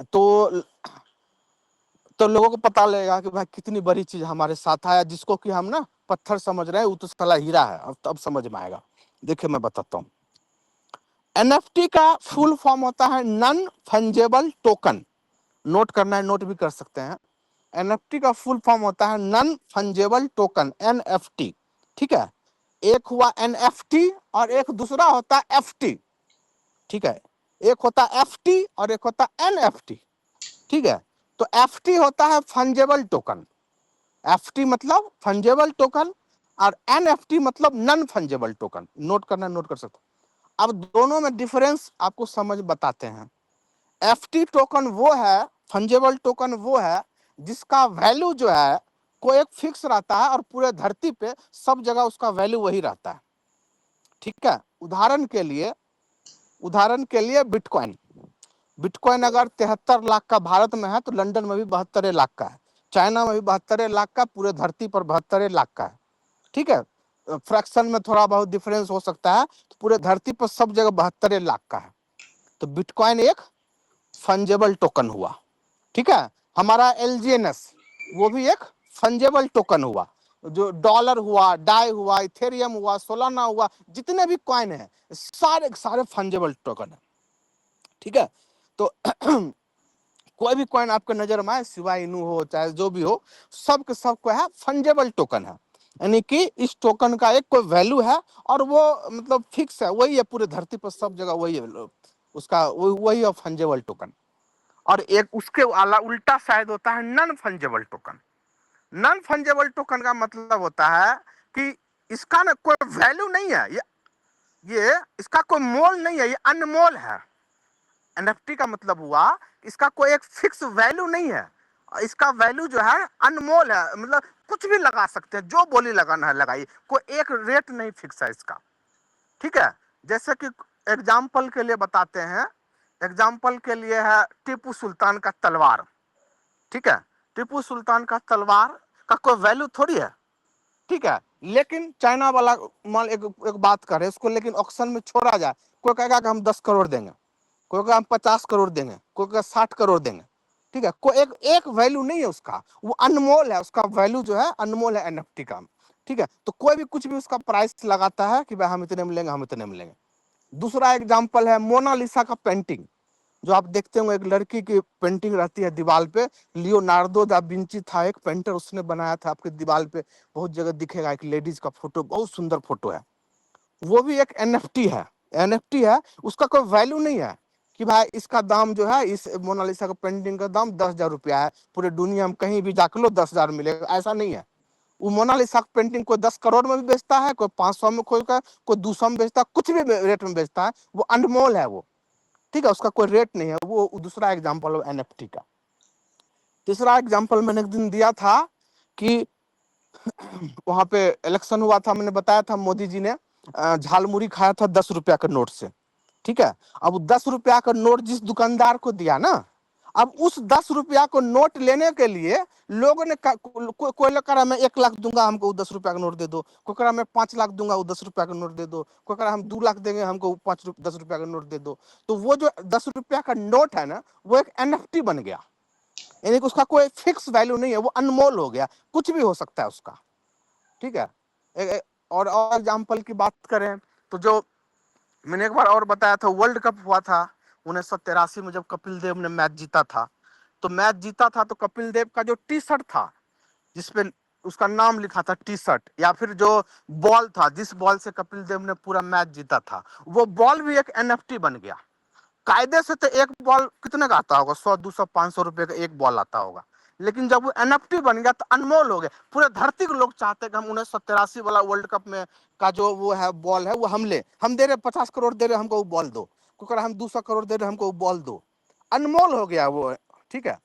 तो लोगों को पता लगेगा कि भाई कितनी बड़ी चीज हमारे साथ आया, जिसको कि हम ना पत्थर समझ रहे हैं, वो तो साला हीरा है। अब समझ में आएगा। देखिए मैं बताता हूँ। एनएफटी का फुल फॉर्म होता है नॉन फंजेबल टोकन। नोट करना है, नोट भी कर सकते हैं। एनएफटी का फुल फॉर्म होता है नॉन फंजेबल टोकन, एनएफटी। ठीक है, एक हुआ एनएफटी और एक दूसरा होता है एफटी। ठीक है, एक होता है एफटी और एक होता है एनएफटी। ठीक है, तो एफटी होता है फंजेबल टोकन। एफटी मतलब फंजेबल टोकन और एनएफटी मतलब नॉन फंजेबल टोकन। नोट करना, नोट कर सकते। अब दोनों में डिफरेंस आपको समझ बताते हैं। एफटी टोकन वो है, फंजेबल टोकन वो है जिसका वैल्यू जो है कोई एक फिक्स रहता है और पूरे धरती पे सब जगह उसका वैल्यू वही रहता है। ठीक है, उदाहरण के लिए बिटकॉइन। बिटकॉइन अगर 73 लाख का भारत में है तो लंदन में भी 72 लाख का है, चाइना में भी 72 लाख का, पूरे धरती पर 72 लाख का है। ठीक है, फ्रैक्शन में थोड़ा बहुत डिफरेंस हो सकता है, तो पूरे धरती पर सब जगह 72 लाख का है। तो बिटकॉइन एक फंजेबल टोकन हुआ। ठीक है, हमारा एलजीएनएस वो भी एक फंजेबल टोकन हुआ। जो डॉलर हुआ, डाई हुआ, इथेरियम हुआ, सोलाना हुआ, जितने भी कॉइन है सारे सारे फंजेबल टोकन है। ठीक है, तो कोई भी कॉइन आपके नजर में आए, सिवाय इनू हो चाहे जो भी हो, सब के सब को है फंजेबल टोकन है। यानी कि इस टोकन का एक कोई वैल्यू है और वो मतलब फिक्स है, वही है पूरे धरती पर सब जगह वही है उसका, वही है फंजेबल टोकन। और एक उसके वाला उल्टा शायद होता है non fungible token. Non fungible token का मतलब होता है कि इसका ना कोई वैल्यू नहीं है, ये इसका कोई मोल नहीं है, ये अनमोल है। एनएफटी का मतलब हुआ इसका कोई एक फिक्स वैल्यू नहीं है, इसका वैल्यू जो है अनमोल है, मतलब कुछ भी लगा सकते हैं, जो बोली लगाना है लगाइए, कोई एक रेट नहीं फिक्स है इसका। ठीक है, जैसे कि एग्जाम्पल के लिए बताते हैं, एग्जाम्पल के लिए है टीपू सुल्तान का तलवार। ठीक है, टीपू सुल्तान का तलवार का कोई वैल्यू थोड़ी है। ठीक है, लेकिन चाइना वाला मान एक बात करे उसको, लेकिन ऑक्शन में छोड़ा जाए, कोई कहेगा कि हम 10 करोड़ देंगे, कोई कहेगा हम 50 करोड़ देंगे, कोई कहेगा 60 करोड़ देंगे। ठीक है, कोई एक वैल्यू नहीं है उसका, वो अनमोल है, उसका वैल्यू जो है अनमोल है एनएफटी का। ठीक है, तो कोई भी कुछ भी उसका प्राइस लगाता है कि भाई हम इतने में लेंगे, हम इतने में लेंगे। दूसरा एग्जाम्पल है मोनालिसा का पेंटिंग, जो आप देखते होंगे, एक लड़की की पेंटिंग रहती है दीवार पे। लियोनार्डो दा विंची था एक पेंटर, उसने बनाया था, आपके दीवार पे बहुत जगह दिखेगा, एक लेडीज का फोटो, बहुत सुंदर फोटो है। वो भी एक एनएफटी है। एनएफटी है, उसका कोई वैल्यू नहीं है कि भाई इसका दाम जो है, इस मोनालिसा का पेंटिंग का दाम 10,000 रुपया है, पूरे दुनिया में कहीं भी जाकर लो 10,000 मिलेगा, ऐसा नहीं है। वो मोनालिसा का पेंटिंग कोई 10 करोड़ में भी बेचता है, कोई 500 में, कोई 200 में बेचता है, कुछ भी रेट में बेचता है, वो अनमोल है वो। ठीक है, उसका कोई रेट नहीं है वो। दूसरा एग्जाम्पल है एनएफटी का। तीसरा एग्जाम्पल मैंने एक दिन दिया था कि वहां पे इलेक्शन हुआ था, मैंने बताया था मोदी जी ने झालमुड़ी खाया था 10 रुपया के नोट से। ठीक है, अब 10 रुपया का नोट जिस दुकानदार को दिया ना, अब उस 10 रुपया को नोट लेने के लिए लोगों ने कोई लोग कह रहा मैं 1 लाख दूंगा, हमको 10 रुपया का नोट दे दो, कोई कह रहा मैं 5 लाख दूंगा, वो 10 रुपया का नोट दे दो, कोई कह रहा हम 2 लाख देंगे, हमको 10 रुपया का नोट दे दो। तो वो जो 10 रुपया का नोट है ना, वो एक एनएफटी बन गया, यानी कि उसका कोई फिक्स वैल्यू नहीं है, वो अनमोल हो गया, कुछ भी हो सकता है उसका। ठीक है, और एग्जाम्पल की बात करें तो जो मैंने एक बार और बताया था, वर्ल्ड कप हुआ था 1983 में, जब कपिल देव ने मैच जीता था। तो मैच जीता था तो कपिल देव का जो टी शर्ट था, जिसपे उसका नाम लिखा था टी शर्ट, या फिर जो बॉल था, जिस बॉल से कपिल देव ने पूरा मैच जीता था, वो बॉल भी एक एनएफटी बन गया। कायदे से तो एक बॉल कितने का आता होगा, 100 200 500 रुपए का एक बॉल आता होगा, लेकिन जब वो एनएफटी बन गया तो अनमोल हो गया। पूरे धरती के लोग चाहते हैं कि हम 1983 वाला वर्ल्ड कप में का जो वो है बॉल है, वो हम दे रहे 50 करोड़ दे रहे, हमको वो बॉल दो, क्योंकि हम 200 करोड़ दे रहे, हमको वो बॉल दो। अनमोल हो गया वो। ठीक है,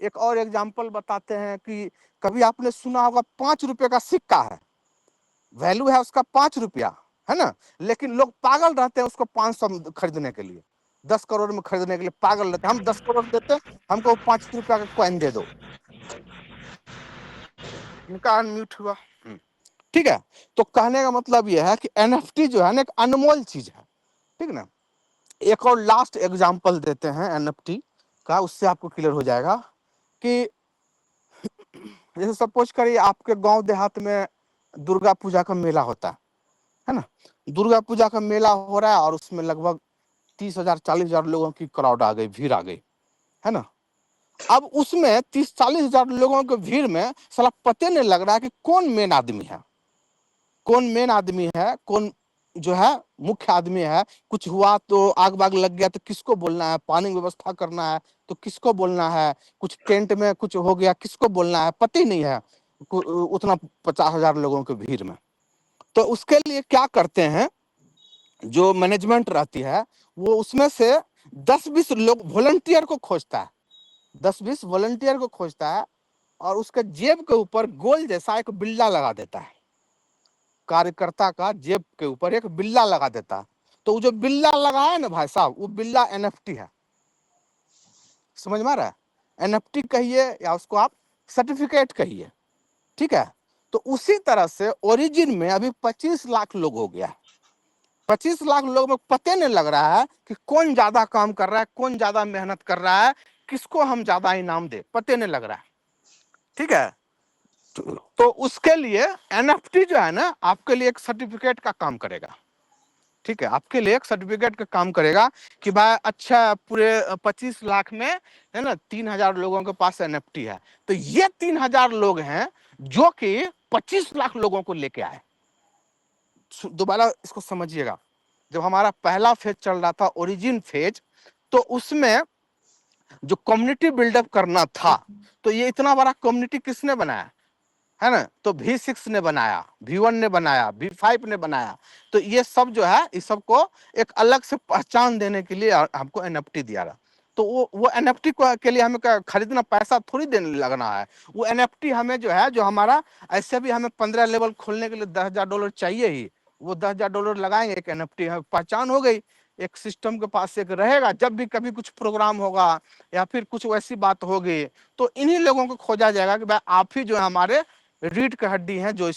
एक और एग्जाम्पल बताते हैं कि कभी आपने सुना होगा 5 रुपए का सिक्का है, वैल्यू है उसका 5 रुपया, है ना, लेकिन लोग पागल रहते हैं उसको 500 में खरीदने के लिए, 10 करोड़ में खरीदने के लिए पागल रहते हैं। हम 10 करोड़ देते, हमको 5 रुपया का कॉइन दे दो। इनका अनम्यूट हुआ। ठीक है, तो कहने का मतलब यह है कि एनएफटी जो है ना, एक अनमोल चीज है। ठीक ना, एक और लास्ट एग्जांपल देते हैं एनएफटी का, उससे आपको क्लियर हो जाएगा कि जैसे सपोज करिए आपके गांव देहात में दुर्गा पूजा का मेला होता है ना, दुर्गा पूजा का मेला हो रहा है और उसमें लगभग 30,000 40,000 लोगों की क्राउड आ गई, भीड़ आ गई, है ना। अब उसमें 30-40,000 लोगों के भीड़ में साला पते नहीं लग रहा है कि कौन मेन आदमी है, कौन मेन आदमी है, कौन जो है मुख्य आदमी है। कुछ हुआ तो आग बाग लग गया तो किसको बोलना है, पानी की व्यवस्था करना है तो किसको बोलना है, कुछ टेंट में कुछ हो गया किसको बोलना है, पता ही नहीं है उतना 50,000 लोगों के भीड़ में। तो उसके लिए क्या करते हैं, जो मैनेजमेंट रहती है वो उसमें से 10-20 लोग वॉलंटियर को खोजता है, 10-20 वॉलंटियर को खोजता है और उसके जेब के ऊपर गोल जैसा एक बिल्ला लगा देता है, कार्यकर्ता का जेब के ऊपर एक बिल्ला लगा देता है। तो वो जो बिल्ला लगा है ना भाई साहब, वो बिल्ला एनएफटी है, समझ में आ रहा है, एनएफटी कहिए या उसको आप सर्टिफिकेट कहिए, ठीक है। तो उसी तरह से ओरिजिन में अभी 25 लाख लोग हो गया, 25 लाख लोग में पते नहीं लग रहा है कि कौन ज्यादा काम कर रहा है, कौन ज्यादा मेहनत कर रहा है, किसको हम ज्यादा इनाम दे, पते नहीं लग रहा है, ठीक है। तो उसके लिए एनएफटी जो है ना आपके लिए एक सर्टिफिकेट का काम करेगा, ठीक है, आपके लिए एक सर्टिफिकेट का काम करेगा कि भाई अच्छा पूरे 25 लाख में है ना 3,000 लोगों के पास एनएफटी है, तो ये 3,000 लोग हैं जो कि 25 लाख लोगों को लेके आए। दोबारा इसको समझिएगा, जब हमारा पहला फेज चल रहा था ओरिजिन फेज, तो उसमें जो कम्युनिटी बिल्डअप करना था, तो ये इतना बड़ा कम्युनिटी किसने बनाया है ना, तो V6 ने बनाया, V1 ने बनाया, V5 ने बनाया। तो ये सब जो है इस सबको एक अलग से पहचान देने के लिए हमको एनएफटी दिया रहा। तो वो एनएफटी के लिए हमें खरीदना पैसा थोड़ी देने लगना है, वो एनएफटी हमें जो है, जो हमारा ऐसे भी हमें 15 लेवल खोलने के लिए $10,000 चाहिए ही, वो $10,000 लगाएंगे, एक एनएफटी पहचान हो गई, एक सिस्टम के पास एक रहेगा, जब भी कभी कुछ प्रोग्राम होगा या फिर कुछ वैसी बात होगी तो इन्हीं लोगों को खोजा जाएगा कि भाई आप ही जो है हमारे रीढ़ की हड्डी हैं, जो